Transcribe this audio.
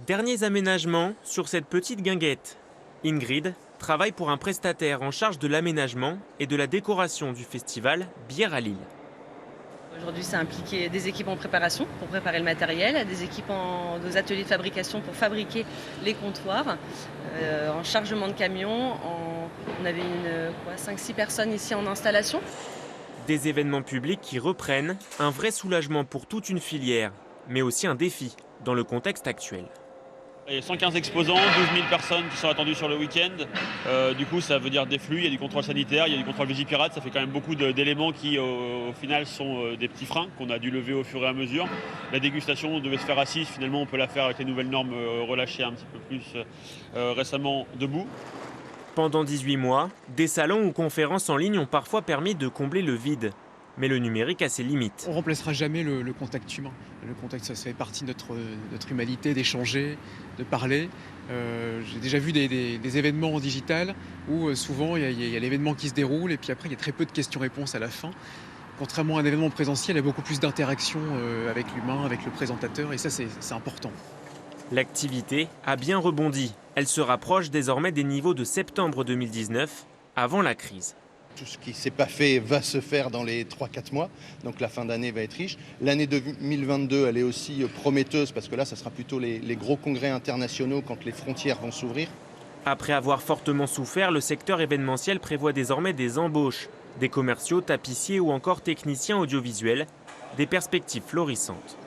Derniers aménagements sur cette petite guinguette. Ingrid travaille pour un prestataire en charge de l'aménagement et de la décoration du festival Bière à Lille. Aujourd'hui, ça a impliqué des équipes en préparation pour préparer le matériel, des équipes aux ateliers de fabrication pour fabriquer les comptoirs, en chargement de camions. On avait 5-6 personnes ici en installation. Des événements publics qui reprennent, un vrai soulagement pour toute une filière, mais aussi un défi dans le contexte actuel. Il y a 115 exposants, 12 000 personnes qui sont attendues sur le week-end. Du coup, ça veut dire des flux, il y a du contrôle sanitaire, il y a du contrôle Vigipirate. Ça fait quand même beaucoup d'éléments qui, au final, sont des petits freins qu'on a dû lever au fur et à mesure. La dégustation devait se faire assise. Finalement, on peut la faire avec les nouvelles normes relâchées un petit peu plus récemment debout. Pendant 18 mois, des salons ou conférences en ligne ont parfois permis de combler le vide. Mais le numérique a ses limites. On ne remplacera jamais le contact humain. Le contact, ça fait partie de notre humanité, d'échanger, de parler. J'ai déjà vu des événements en digital où souvent il y a l'événement qui se déroule et puis après il y a très peu de questions-réponses à la fin. Contrairement à un événement présentiel, il y a beaucoup plus d'interaction avec l'humain, avec le présentateur et ça c'est important. L'activité a bien rebondi. Elle se rapproche désormais des niveaux de septembre 2019, avant la crise. Tout ce qui ne s'est pas fait va se faire dans les 3-4 mois, donc la fin d'année va être riche. L'année 2022, elle est aussi prometteuse parce que là, ça sera plutôt les gros congrès internationaux quand les frontières vont s'ouvrir. Après avoir fortement souffert, le secteur événementiel prévoit désormais des embauches, des commerciaux, tapissiers ou encore techniciens audiovisuels, des perspectives florissantes.